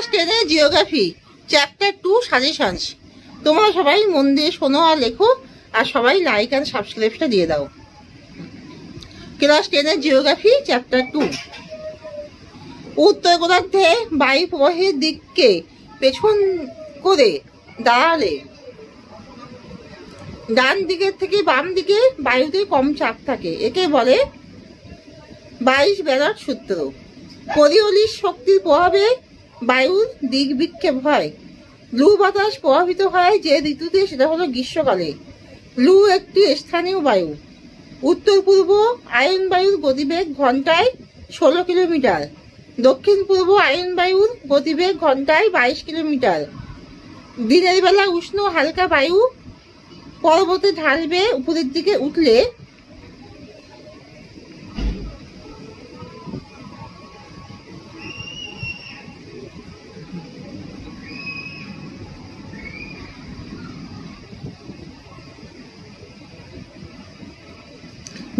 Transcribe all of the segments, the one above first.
Class 10 geography chapter 2 suggestions. তোমরা সবাই মন দিয়ে শোনো আর লেখো, আর সবাই লাইক অ্যান্ড সাবস্ক্রাইবটা দিয়ে দাও। Class 10 geography chapter 2। উত্তর গোলার্ধে বায়ু প্রবাহের দিককে পেছন করে দাঁড়ালে ডান দিকের থেকে বাম দিকে বায়ুতে কম চাপ থাকে, একে বলে বাইশ-বেলট সূত্র। কোরিওলিস শক্তির প্রভাবে বায়ুর দিক বিক্ষেপ হয়। লু বাতাস প্রভাবিত হয় যে ঋতুতে, সেটা হলো গ্রীষ্মকালে। লু একটি স্থানীয় বায়ু। উত্তর পূর্ব আয়ন বায়ুর গতিবেগ ঘন্টায় 16 কিলোমিটার, দক্ষিণ পূর্ব আয়ন বায়ুর গতিবেগ ঘন্টায় 22 কিলোমিটার। দিনের বেলা উষ্ণ হালকা বায়ু পর্বতে ঢাল বেয়ে উপরের দিকে উঠলে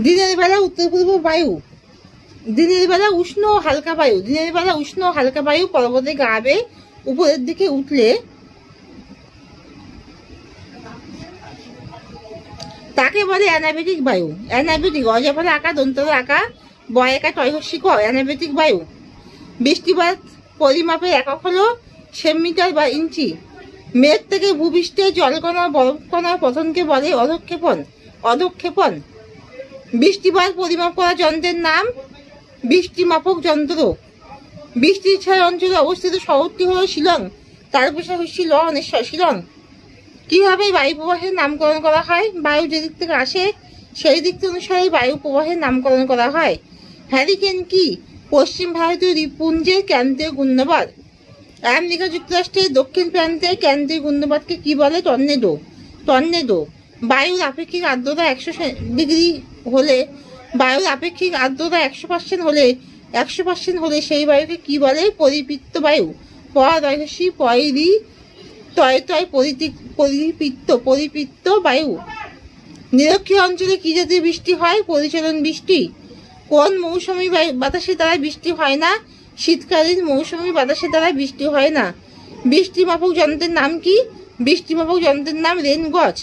দিনের বেলা উত্তর পূর্ব বায়ু, দিনের বেলা উষ্ণ হালকা বায়ু, দিনের বেলা উষ্ণ হালকা বায়ু পর্বতে গা বেয়ে উপরের দিকে উঠলে তাকে বলে অ্যানাবেটিক বায়ু। অ্যানাবেটিক অজাফলে আঁকা দন্তর আঁকা বয় একা টয়হস্যিক অ্যানাবেটিক বায়ু। বৃষ্টিপাত পরিমাপের একক হলো সেন্টিমিটার বা ইঞ্চি। মেঘ থেকে ভূপৃষ্ঠে জলকণা বরফকণার পতনকে বলে অধক্ষেপণ। অধক্ষেপণ। বৃষ্টিপাত পরিমাপ করা যন্ত্রের নাম বৃষ্টিমাপক যন্ত্র। বৃষ্টির ছায়া অঞ্চলে অবস্থিত শহরটি হলো শিলং। তার পেশা হচ্ছে শিলং। কিভাবে বায়ু প্রবাহের নামকরণ করা হয়? বায়ু যে দিক থেকে আসে সেই দিক অনুসারে বায়ু প্রবাহের নামকরণ করা হয়। হ্যারিকেন কি? পশ্চিম ভারতীয় দ্বীপপুঞ্জের ক্রান্তীয় ঘূর্ণিঝড়। আমেরিকা যুক্তরাষ্ট্রের দক্ষিণ প্রান্তের ক্রান্তীয় ঘূর্ণিঝড়কে কি বলে? টর্নেডো। টর্নেডো। বায়ুর আপেক্ষিক আর্দ্রতা 100 হলে, বায়ুর আপেক্ষিক আর্দ্রতা 100% হলে 100% হলে সেই বায়ুকে কি বলে? পরিপৃক্ত বায়ু। পরাদয়সী পয়রি তয় তয় পরিপৃক্ত বায়ু। নিরক্ষীয় অঞ্চলে কি জাতীয় বৃষ্টি হয়? পরিচলন বৃষ্টি। কোন মৌসুমী বাতাসের দ্বারা বৃষ্টি হয় না? শীতকালীন মৌসুমী বাতাসের দ্বারা বৃষ্টি হয় না। বৃষ্টিমাপক যন্ত্রের নাম কি? বৃষ্টিমাপক যন্ত্রের নাম রেন গজ।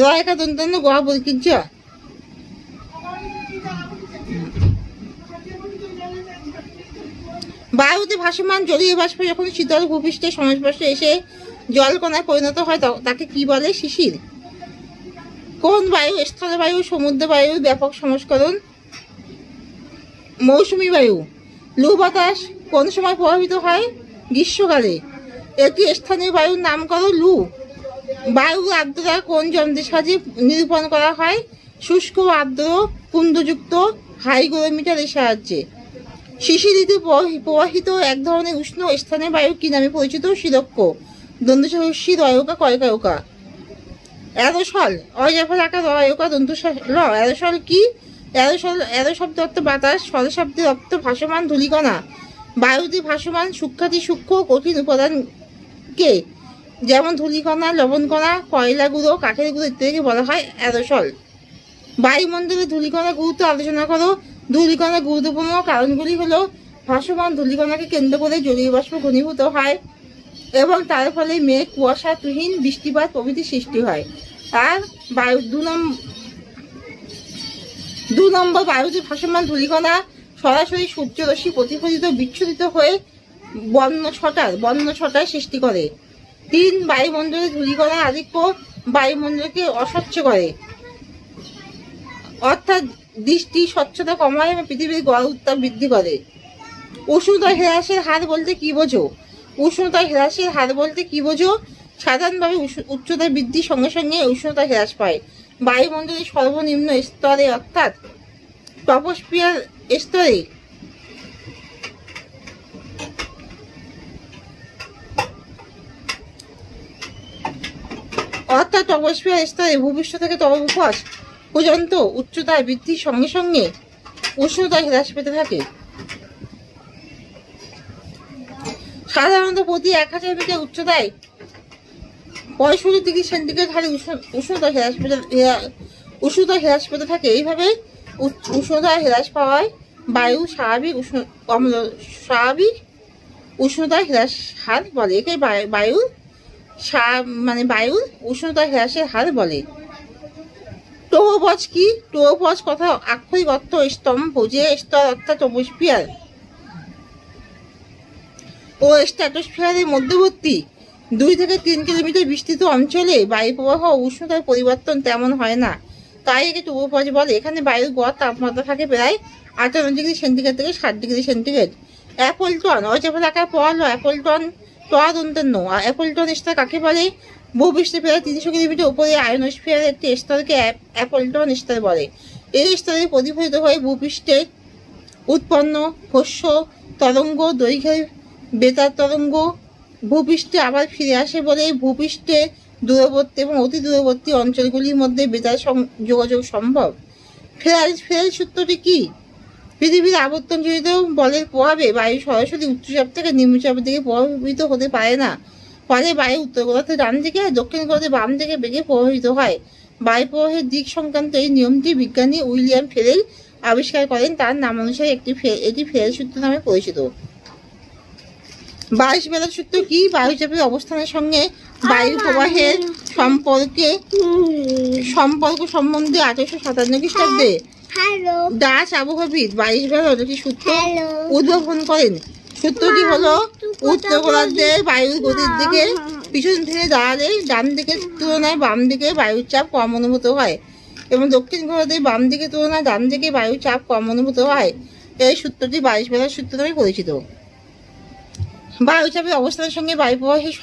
রয়কা দন্তান্ন গোয়া পরিকৃজ্য। বায়ুতে ভাসমান জলীয় বাষ্প যখন শীতল ভূপৃষ্ঠের সংস্পর্শে এসে জলকণায় পরিণত হয় তাকে কি বলে? শিশির। কোন বায়ু স্থলবায়ু সমুদ্র বায়ুর ব্যাপক সংস্করণ? মৌসুমী বায়ু। লু বাতাস কোন সময় প্রভাবিত হয়? গ্রীষ্মকালে। একটি স্থানীয় বায়ুর নাম করো। লু। বায়ুর আর্দ্রতা কোন যন্ত্রের সাহায্যে নিরূপণ করা হয়? শুষ্ক আর্দ্র কুণ্ডযুক্ত হাইগ্রোমিটারের সাহায্যে। শিশির ঋতু প্রবাহিত এক ধরনের উষ্ণ স্থানীয় বায়ু কি নামে পরিচিত? শিরক্ষ। দন্তস্বরী রয়কা কয়কায়কা। অ্যারোসল অজাফল আঁকা রয়কা দন্ত অ্যারোসল কি? অ্যারো শব্দ অর্থ বাতাস, সল শব্দের অর্থ ভাসমান ধূলিকণা। বায়ুতে ভাসমান সূক্ষ্মাতি সূক্ষ্ম কঠিন উপাদানকে, যেমন ধূলিকণা, লবণকণা, কয়লা গুঁড়ো, কাঠের গুঁড়ো ইত্যাদিকে বলা হয় অ্যারোসল। বায়ুমণ্ডলে ধূলিকণা গুরুত্ব আলোচনা করো। ধূলিকণার গুরুত্বপূর্ণ কারণগুলি হলো ভাসমান ধূলিকণাকে কেন্দ্র করে জলীয় বাষ্প ঘনীভূত হয় এবং তার ফলে মেঘ, কুয়াশা, তুহিন, বৃষ্টিপাত প্রভৃতি সৃষ্টি হয়। আর বায়ু 2 নম্বর বায়ুতে ভাসমান ধূলিকণা সরাসরি সূর্যরশ্মি প্রতিফলিত বিচ্ছুরিত হয়ে বর্ণছটার সৃষ্টি করে। 3 বায়ুমণ্ডলে ধূলিকণার আধিক্য বায়ুমণ্ডলকে অস্বচ্ছ করে, অর্থাৎ দৃষ্টি স্বচ্ছতা কমায় এবং পৃথিবীর গড় উত্তাপ বৃদ্ধি করে। উষ্ণতা হ্রাসের হার বলতে কি বোঝো? উষ্ণতা হ্রাসের হার বলতে কি বোঝো? সাধারণভাবে উচ্চতা বৃদ্ধির সঙ্গে সঙ্গে উষ্ণতা হ্রাস পায়। বায়ুমণ্ডলের সর্বনিম্ন স্তরে অর্থাৎ ট্রপোস্ফিয়ার স্তরে ভূপৃষ্ঠ থেকে তলভূপস পর্যন্ত উচ্চতা বৃদ্ধির সঙ্গে সঙ্গে উষ্ণতা হ্রাস পেতে থাকে। সাধারণত প্রতি 1000 মিটার উচ্চতায় 65 ডিগ্রি সেন্টিগ্রেড হারে উষ্ণতা হ্রাস পেতে থাকে। এইভাবে উষ্ণতা হ্রাস পাওয়ায় বায়ু স্বাভাবিক উষ্ণতা হ্রাস হার বলে। একে বায়ুর বায়ুর উষ্ণতা হ্রাসের হার বলে। ট্রোপোপজ কি? ট্রোপোপজ কথা আক্ষরিক অর্থ স্তম্ভ, যে স্তর অর্থাৎ ট্রপোস্ফিয়ার ও স্ট্র্যাটোস্ফিয়ারের মধ্যবর্তী 2 থেকে 3 কিলোমিটার বিস্তৃত অঞ্চলে বায়ু প্রবাহ ও উষ্ণতার পরিবর্তন তেমন হয় না, তাই একে ট্রোপোপজ বলে। এখানে বায়ুর গড় তাপমাত্রা থাকে প্রায় 58 ডিগ্রি সেন্টিগ্রেড থেকে 60 ডিগ্রি সেন্টিগ্রেড। অ্যাপলটন অজাফল আকার পল ও অ্যাপলটন টন অ্যাপলটন স্তর কাকে বলে? ভূপৃষ্ঠে প্রায় 300 কিলোমিটার উপরে আয়নোস্ফিয়ারের একটি স্তরকে অ্যাপলটন স্তর বলে। এই স্তরে প্রতিফলিত হয়ে ভূপৃষ্ঠে উৎপন্ন ফস্য তরঙ্গ দৈর্ঘ্যের বেতার তরঙ্গ ভূপৃষ্ঠে আবার ফিরে আসে বলে ভূপৃষ্ঠে দূরবর্তী এবং অতি দূরবর্তী অঞ্চলগুলির মধ্যে বেতার যোগাযোগ সম্ভব। ফেরাল সূত্রটি কি? পৃথিবীর আবর্তনজনিত বলের প্রভাবে বায়ু সরাসরি উচ্চচাপ থেকে নিম্নচাপের দিকে প্রভাবিত হতে পারে না, ফলে বায়ু উত্তর গোলার্ধে ডান দিকে আর দক্ষিণ গোলার্ধে বাম দিকে বেগে প্রভাবিত হয়। বায়ু প্রবাহের দিক সংক্রান্ত এই নিয়মটি বিজ্ঞানী উইলিয়াম ফেরেল আবিষ্কার করেন। তার নাম অনুসারে এটি ফেরেল সূত্র নামে পরিচিত। বায়ু বেলার সূত্র কি? বায়ুচাপের অবস্থানের সঙ্গে বায়ু প্রবাহের সম্পর্ক সম্বন্ধে 1857 খ্রিস্টাব্দে ডাচ আবহাওয়াবিদ বায়ু বেলার একটি সূত্র উদ্ভাবন করেন। সূত্রটি হলো উত্তর গোলার্ধে বায়ুর গতির দিকে পিছন থেকে দাঁড়ালে ডান দিকের তুলনায় বাম দিকে বায়ুর চাপ কম অনুভূত হয় এবং দক্ষিণ গোলার্ধে বাম দিকের তুলনায় ডান দিকে বায়ুর চাপ কম অনুভূত হয়। এই সূত্রটি বায়ু বেলার সূত্র নামে পরিচিত। বায়ুচাপের অবস্থানের সঙ্গে বায়ু প্রবাহের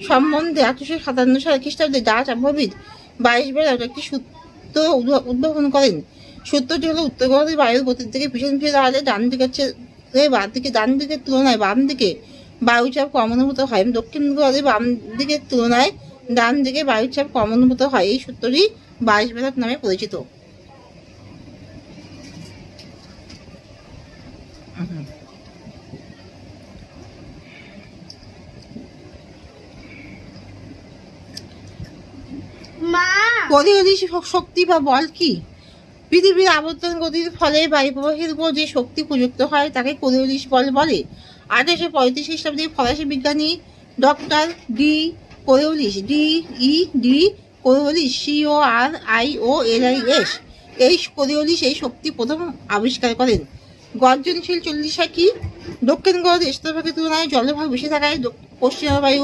সম্বন্ধে 1857 সালে খ্রিস্টাব্দে ডাচ আবহাওয়াবিদ বায়ু বেলার একটি সূত্র উদ্ভাবন করেন। সূত্রটি হলো উত্তর গোলার্ধে বায়ুর গতির দিকে পিছন ফিরে দাঁড়ালে ডান দিকের তুলনায় বাম দিকে বায়ুচাপ কম অনুভূত হয় এবং দক্ষিণ গোলার্ধে বাম দিকের তুলনায় ডান দিকে বায়ুচাপ কম অনুভূত হয়। এই সূত্রটি বায়ু বেলার নামে পরিচিত। কোরিওলিস শক্তি বা বল কি? পৃথিবীর আবর্তন গতির ফলে বায়ু প্রবাহের উপর যে শক্তি প্রযুক্ত হয় তাকে কোরিওলিস বল বলে। 1835 খ্রিস্টাব্দে ফরাসি বিজ্ঞানী ডক্টর ডি কোরিওলিস CORIOLIS এই কোরিওলিস এই শক্তি প্রথম আবিষ্কার করেন। গর্জনশীল চল্লিশা কি? দক্ষিণ গোলার্ধের স্থলভাগের তুলনায় জলভাগ বেশি থাকায় পশ্চিমা বায়ু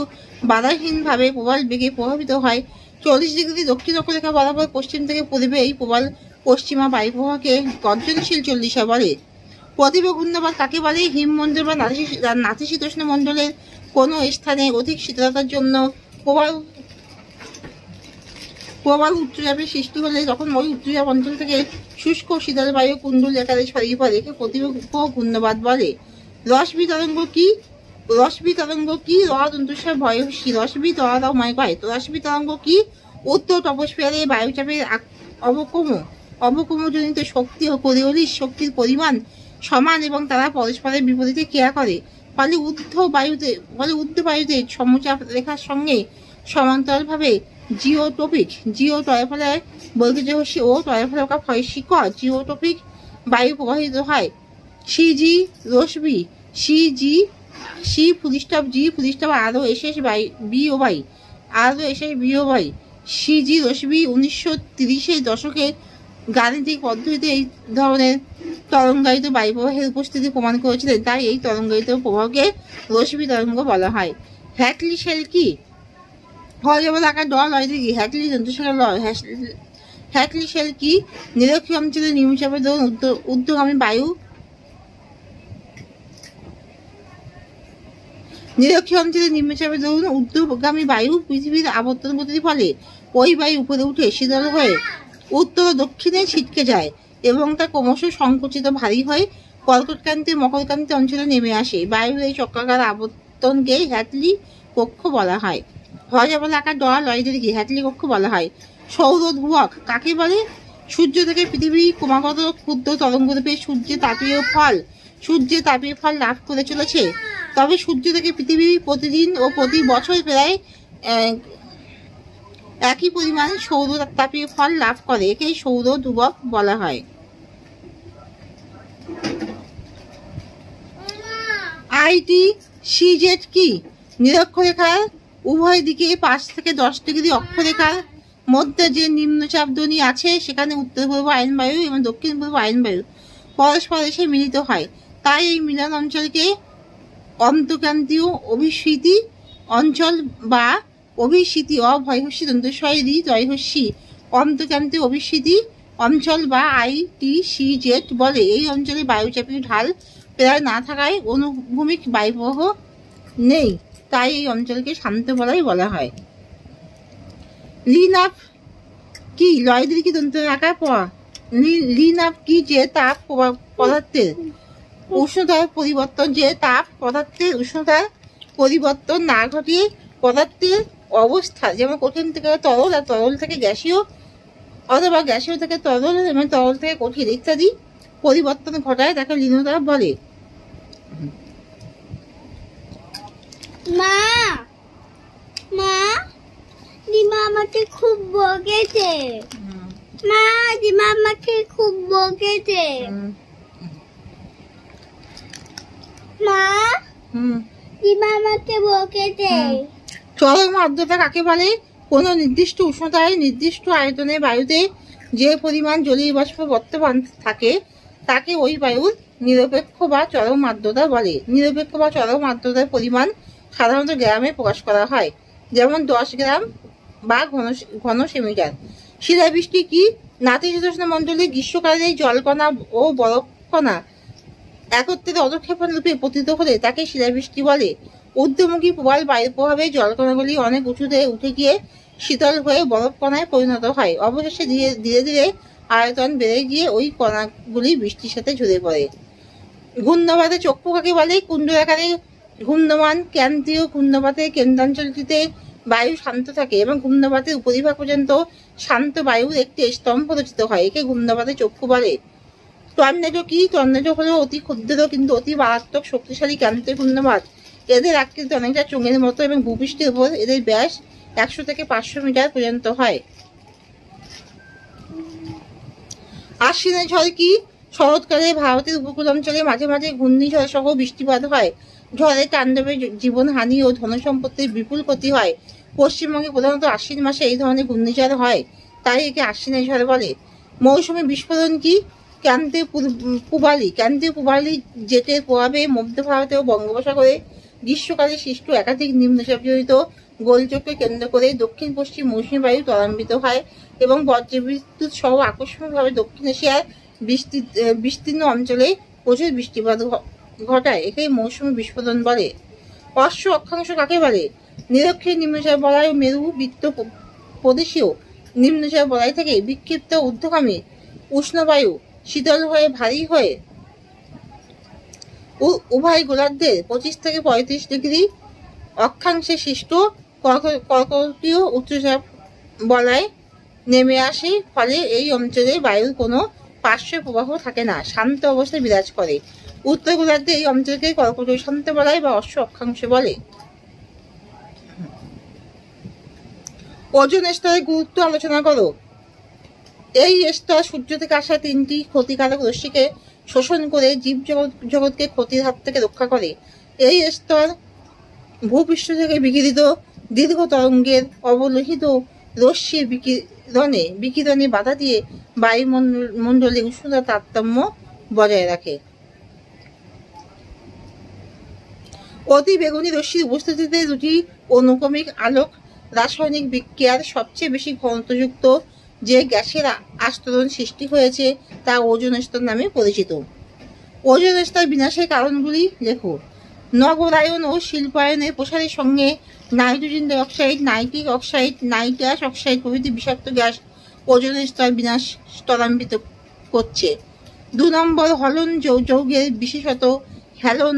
বাধাহীনভাবে প্রবল বেগে প্রভাবিত হয়। 40 ডিগ্রি দক্ষিণ অক্ষরেখা বরাবর পশ্চিম থেকে পূর্বে এই প্রবল পশ্চিমা বায়ু প্রবাহকে গর্জনশীল চল্লিশা বলে। প্রতিভ ঘূর্ণাবাত কাকে বলে? হিমমণ্ডল বা নাতিশীতোষ্ণ মণ্ডলের কোনো স্থানে অধিক শীতলতার জন্য প্রবল উচ্চচাপের সৃষ্টি হলে তখন ওই উচ্চচাপ অঞ্চল থেকে শুষ্ক শীতল বায়ু কুণ্ডল আকারে ছড়িয়ে পড়ে, একে প্রতিভ ঘূর্ণাবাত বলে। রশ্মি তরঙ্গ কি? ভয়সী রশ্মি তরঙ্গ কি? উত্তর ট্রপোস্ফিয়ারে বায়ুচাপের অবকমজনিত শক্তি ও কোরিওলিস শক্তির পরিমাণ সমান এবং তারা পরস্পরের বিপরীতে ক্রিয়া করে, ফলে ঊর্ধ্ব বায়ুতে সমচাপ রেখার সঙ্গে সমান্তরালভাবে জিওট্রপিক বর্গীয়সী ও টয়ফলকা ফয়সীকর জিওট্রপিক বায়ু প্রবাহিত হয়। সিজি রশ্মি আরও এসএস বিওবাই সিজি রশ্মি 1930-এর দশকের গাণিতিক পদ্ধতিতে এই ধরনের তরঙ্গায়িত বায়ু প্রবাহের উপস্থিতি প্রমাণ করেছিলেন, তাই এই তরঙ্গায়িত প্রবাহকে রশ্মি তরঙ্গ বলা হয়। হ্যাটলি শেল কি? আকার ডল হ্যাটলি যন্ত্রশালা লয়। হ্যাটলি শেল কি? নিরক্ষীয় অঞ্চলে নিম্নচাপের দরুন ঊর্ধ্বগামী বায়ু পৃথিবীর আবর্তন গতির ফলে ওই বায়ু উপরে উঠে শীতল হয়ে উত্তর ও দক্ষিণে ছিটকে যায় এবং তা ক্রমশ সংকুচিত ভারী হয়ে কর্কটক্রান্তি মকরক্রান্তি অঞ্চলে নেমে আসে। বায়ুর এই চক্রাকার আবর্তনকে হ্যাটলি কক্ষ বলা হয়। আকার ডল হ্যাটলি কক্ষ বলা হয়। সৌর ধ্রুবক কাকে বলে? সূর্য থেকে পৃথিবী ক্রমাগত ক্ষুদ্র তরঙ্গরূপে সূর্যের তাপীয় ফল লাভ করে চলেছে, তবে সূর্য থেকে পৃথিবী প্রতিদিন ও প্রতি বছর প্রায় একই পরিমাণ সৌর তাপীয় ফল লাভ করে, একেই সৌর ধ্রুবক বলা হয়। আইটি সিজেড কি? নিরক্ষরেখার উভয় দিকে 5 থেকে 10 ডিগ্রি অক্ষরেখার মধ্যে যে নিম্নচাপ ধ্বনি আছে সেখানে উত্তর পূর্ব আয়নবায়ু এবং দক্ষিণ পূর্ব আয়নবায়ু পরস্পর এসে মিলিত হয়, তাই এই মিলন অঞ্চলকে অন্তঃক্রান্তীয় অভিস্বীতি অঞ্চল বা অভিস্বীতি অভয়হস্যি দন্তস্বয়ী ত্রয়হস্যি অন্তঃক্রান্তীয় অভিস্বীতি অঞ্চল বা ITCZ বলে। এই অঞ্চলে বায়ুচাপীয় ঢাল প্রায় না থাকায় অনুভূমিক বায়ুপ্রবাহ নেই, তাই এই অঞ্চলকে শান্ত বলাই বলা হয়। লিন আপ কি? লয় দীর্ঘ দন্তের আকার পড়া। লিন আপ কি? যে তাপ পদার্থের উষ্ণতার পরিবর্তন, যে তাপ পদার্থের উষ্ণতার পরিবর্তন না ঘটিয়ে পদার্থের অবস্থা, যেমন কঠিন থেকে তরল আর তরল থেকে গ্যাসীয় অথবা গ্যাসীয় থেকে তরল এবং তরল থেকে কঠিন ইত্যাদি পরিবর্তন ঘটায়, তাকে লিনতাপ বলে। মা মা দিমা আমাকে খুব বকেছে। মা দিমা আমাকে খুব বকেছে। মা দিমা আমাকে বকেছে। চরম আর্দ্রতা কাকে বলে? কোনো নির্দিষ্ট উষ্ণতায় নির্দিষ্ট আয়তনে বায়ুতে যে পরিমাণ জলীয় বাষ্প বর্তমান থাকে তাকে ওই বায়ুর নিরপেক্ষ বা চরম আর্দ্রতা বলে। নিরপেক্ষ বা চরম আর্দ্রতার পরিমাণ সাধারণত গ্রামে প্রকাশ করা হয়, যেমন 10 গ্রাম বা ঘন সেমিটার। শিলাবৃষ্টি কি? নাতিশীতোষ্ণ মণ্ডলে গ্রীষ্মকালে জলকণা ও বরফকণা একত্রে অধঃক্ষেপণ রূপে পতিত হলে তাকে শিলাবৃষ্টি বলে। ঊর্ধ্বমুখী প্রবাল বায়ুর প্রভাবে জলকণাগুলি অনেক উঁচুতে উঠে গিয়ে শীতল হয়ে বরফকণায় পরিণত হয়। অবশেষে ধীরে ধীরে আয়তন বেড়ে গিয়ে ওই কণাগুলি বৃষ্টির সাথে ঝরে পড়ে। ঘূর্ণবাতে চক্ষু কাকে বলে? কুণ্ডলাকারে ঘূর্ণমান ক্রান্তীয় ঘূর্ণবাতের কেন্দ্রাঞ্চলটিতে বায়ু শান্ত থাকে এবং ঘূর্ণবাতের উপরিভাগ পর্যন্ত শান্ত বায়ুর একটি স্তম্ভ রচিত হয়, একে ঘূর্ণবাতে চক্ষু বলে। টর্নেডো কি? টর্নেডো হলো অতি ক্ষুদ্র কিন্তু অতি মারাত্মক শক্তিশালী ক্রান্তীয় ঘূর্ণবাত। এদের আকৃতি অনেকটা চোঙের মতো এবং ভূপৃষ্ঠের উপর এদের ব্যাস 100 থেকে 500 মিটার পর্যন্ত হয়। আশ্বিনের ঝড় কি? শরৎকালে ভারতের উপকূল অঞ্চলে মাঝে মাঝে ঘূর্ণিঝড় সহ বৃষ্টিপাত হয়। ঝড়ের তাণ্ডবে জীবনহানি ও ধনসম্পত্তির বিপুল ক্ষতি হয়। পশ্চিমবঙ্গে প্রধানত আশ্বিন মাসে এই ধরনের ঘূর্ণিঝড় হয়, তাই একে আশ্বিনের ঝড় বলে। মৌসুমী বিস্ফোরণ কি? ক্রান্তীয় পূবালি জেটের প্রভাবে মধ্য ভারতে ও বঙ্গোপসাগরে গ্রীষ্মকালে সৃষ্ট একাধিক নিম্নচাপজনিত গোলচক্রকে কেন্দ্র করে দক্ষিণ পশ্চিম মৌসুমী বায়ু ত্বরান্বিত হয় এবং বজ্রবিদ্যুৎ সহ আকস্মিকভাবে দক্ষিণ এশিয়ার বিস্তীর্ণ অঞ্চলে প্রচুর বৃষ্টিপাত ঘটায়, একে মৌসুমী বিস্ফোরণ বলে। অশ্ব অক্ষাংশ কাকে বলে? নিরক্ষীয় নিম্নচাপ বলয় ও মেরু বৃত্ত প্রদেশীয় নিম্নচাপ বলয় থেকে বিক্ষিপ্ত ঊর্ধ্বগামী উষ্ণবায়ু শীতল হয়ে ভারী হয়ে উভয় গোলার্ধের 25 থেকে 35 ডিগ্রি অক্ষাংশে সৃষ্ট কর্কটীয় উচ্চচাপ বলয় নেমে আসে, ফলে এই অঞ্চলে বায়ুর কোনো পার্শ্ব প্রবাহ থাকে না, শান্ত অবস্থায় বিরাজ করে। উত্তর গোলার্ধে এই অঞ্চলকে কর্কটীয় শান্ত বলয় বা অশ্ব অক্ষাংশ বলে। ওজোন স্তরের গুরুত্ব আলোচনা করো। এই স্তর সূর্য থেকে আসা 3টি ক্ষতিকারক রশ্মিকে শোষণ করে জীব জগৎকে ক্ষতির হাত থেকে রক্ষা করে। এই স্তর ভূপৃষ্ঠ থেকে বিকিরিত দীর্ঘ তরঙ্গের অবলোহিত রশ্মির বিকিরণে বাধা দিয়ে বায়ুমণ্ডলে উষ্ণতা তারতম্য বজায় রাখে। অতি বেগুনি রশ্মির উপস্থিতিতে দুটি অনুক্রমিক আলোক রাসায়নিক বিক্রিয়ার সবচেয়ে বেশি ঘনত্বযুক্ত যে গ্যাসের আস্তরণ সৃষ্টি হয়েছে তা ওজোন স্তর নামে পরিচিত। ওজোন স্তর বিনাশের কারণগুলি লেখো। নগরায়ন ও শিল্পায়নের প্রসারের সঙ্গে nitrogen dioxide, nitric oxide, nitrous oxide প্রভৃতি বিষাক্ত গ্যাস ওজোন স্তর বিনাশ ত্বরান্বিত করছে। 2 নম্বর হলন যৌগের বিশেষত হ্যালোন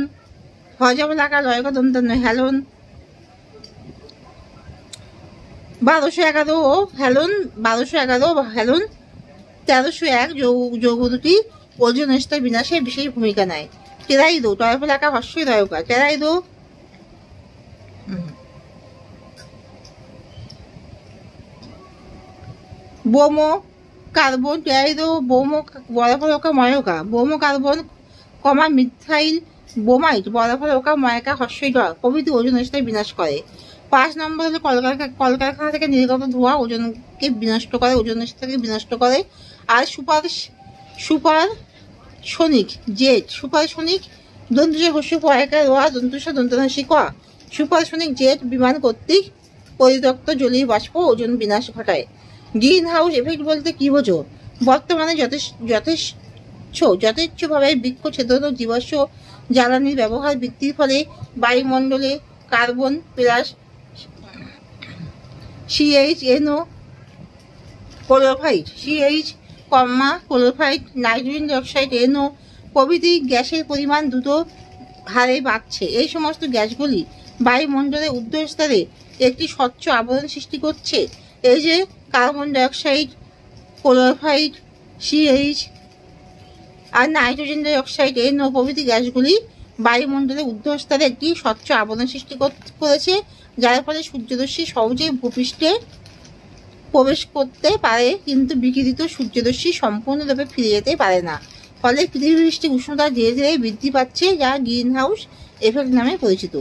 হজবলাকা লয়কাদন্তন্য হ্যালোন 1211 ও হ্যালোন 1301 যৌগ দুটি ওজোন স্তর বিনাশে বিশেষ ভূমিকা নেয়। টেরাইডো টয়ফলাকা হস্যই রয়কা টেরাইডো বোমো কার্বন টেরাইডো বোমো বরফলকা ময়কা বোমো কার্বন মিথাইল বোমাইট, বরফালোকা, ময়কা, হর্ষইড প্রভৃতি ওজন স্তর বিনাশ করে। 5 নম্বর হলো কলকারখানা থেকে নির্গত ধোঁয়া ওজনকে বিনষ্ট করে, ওজন স্তরকে বিনষ্ট করে। আর সুপারসোনিক জেট, সুপারসোনিক দন্তুষ হস্য পয়কা রোয়া দন্তুষ দন্তনাসী ক, সুপারসোনিক জেট বিমান কর্তৃক পরিত্যক্ত জলীয় বাষ্প ওজন বিনাশ ঘটায়। গ্রিন হাউস এফেক্ট বলতে কি বোঝো? বর্তমানে যথেচ্ছভাবে বৃক্ষছেদন ও জীবাশ্ম জ্বালানির ব্যবহার বৃদ্ধির ফলে বায়ুমণ্ডলে কার্বন প্লাস CHNO ক্লোরোফাইড, ক্লোরোফাইড, নাইট্রোজেন ডাইঅক্সাইড NO প্রভৃতি গ্যাসের পরিমাণ দ্রুত হারে বাড়ছে। এই সমস্ত গ্যাসগুলি বায়ুমণ্ডলের ঊর্ধ্বস্তরে একটি স্বচ্ছ আবরণ সৃষ্টি করছে। এই যে কার্বন ডাইঅক্সাইড, ক্লোরোফাইড, CH আর নাইট্রোজেন ডাইঅক্সাইড NO প্রভৃতি গ্যাসগুলি বায়ুমণ্ডলের ঊর্ধ্বস্তরে একটি স্বচ্ছ আবরণ সৃষ্টি করেছে, যার ফলে সূর্যরশ্মি সহজেই ভূপৃষ্ঠে প্রবেশ করতে পারে, কিন্তু বিকিরিত সূর্যরশ্মি সম্পূর্ণরূপে ফিরে যেতে পারে না। ফলে পৃথিবীপৃষ্ঠের উষ্ণতা ধীরে ধীরে বৃদ্ধি পাচ্ছে, যা গ্রিন হাউস এফেক্ট নামে পরিচিত।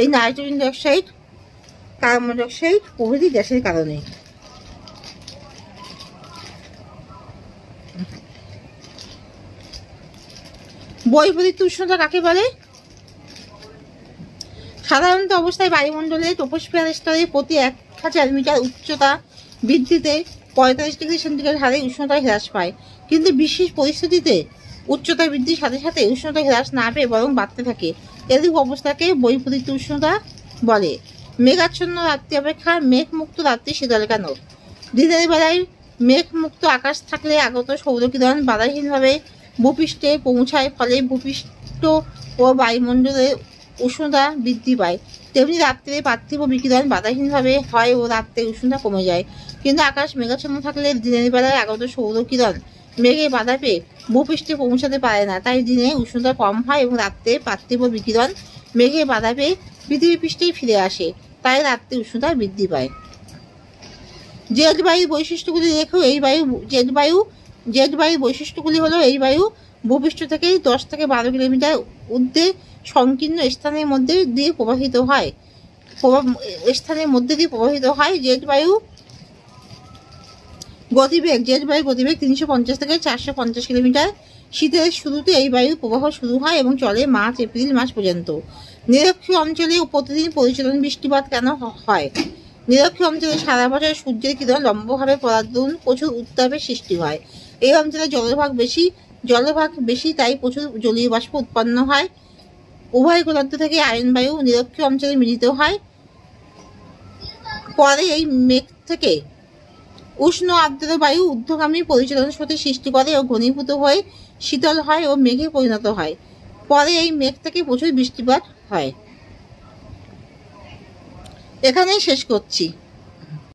এই নাইট্রোজেন ডাইঅক্সাইড, কার্বন ডাইঅক্সাইড প্রভৃতি গ্যাসের কারণে। বহিঃপতিত উষ্ণতা কাকে বলে? সাধারণত অবস্থায় বায়ুমণ্ডলে ট্রপোস্ফিয়ার স্তরে প্রতি 1000 মিটার উচ্চতা বৃদ্ধিতে 45 ডিগ্রি সেন্টিগ্রেড হারে উষ্ণতা হ্রাস পায়, কিন্তু বিশেষ পরিস্থিতিতে উচ্চতা বৃদ্ধির সাথে সাথে উষ্ণতা হ্রাস না পেয়ে বরং বাড়তে থাকে। এরূপ অবস্থাকে বহিঃপতিত উষ্ণতা বলে। মেঘাচ্ছন্ন রাত্রি অপেক্ষা মেঘমুক্ত রাত্রি শীতল কেন? দিনের বেলায় মেঘমুক্ত আকাশ থাকলে আগত সৌরকিরণ বাধাহীনভাবে ভূপৃষ্ঠে পৌঁছায়, ফলে ভূপৃষ্ঠ ও বায়ুমণ্ডলের উষ্ণতা বৃদ্ধি পায়। তেমনি রাত্রে পার্থিব বিকিরণ বাধাহীনভাবে হয় ও রাত্রে উষ্ণতা কমে যায়। কিন্তু আকাশ মেঘাচ্ছন্ন থাকলে দিনের বেলায় আগত সৌরকিরণ মেঘে বাধা পেয়ে ভূপৃষ্ঠে পৌঁছাতে পারে না, তাই দিনে উষ্ণতা কম হয় এবং রাত্রে পার্থিব বিকিরণ মেঘে বাধা পেয়ে পৃথিবী পৃষ্ঠেই ফিরে আসে, তাই রাত্রে উষ্ণতা বৃদ্ধি পায়। জেট বায়ুর বৈশিষ্ট্যগুলি দেখো। জেট বায়ুর বৈশিষ্ট্যগুলি হলো: এই বায়ু ভূপৃষ্ঠ থেকে 10 থেকে 12 কিলোমিটার ঊর্ধ্বে সংকীর্ণ স্থানের মধ্যে দিয়ে প্রবাহিত হয়। জেট বায়ু গতিবেগ 350 থেকে 450 কিলোমিটার। শীতের শুরুতে এই বায়ুর প্রবাহ শুরু হয় এবং চলে মার্চ-এপ্রিল মাস পর্যন্ত। নিরক্ষীয় অঞ্চলে প্রতিদিন পরিচালন বৃষ্টিপাত কেন হয়? নিরক্ষীয় অঞ্চলে সারা বছর সূর্যের কিরণ লম্বভাবে পড়ার দরুন প্রচুর উত্তাপের সৃষ্টি হয়। এই অঞ্চলে জলভাগ বেশি, তাই প্রচুর জলীয় বাষ্প উৎপন্ন হয়। উভয় গোলার্ধ থেকে আয়ন বায়ু নিরক্ষীয় অঞ্চলে মিলিত হয়। পরে এই মেঘ থেকে উষ্ণ আর্দ্র বায়ু ঊর্ধ্বগামী পরিচালন শক্তি সৃষ্টি করে ও ঘনীভূত হয়ে শীতল হয় ও মেঘে পরিণত হয়। পরে এই মেঘ থেকে প্রচুর বৃষ্টিপাত হয়। এখানেই শেষ করছি।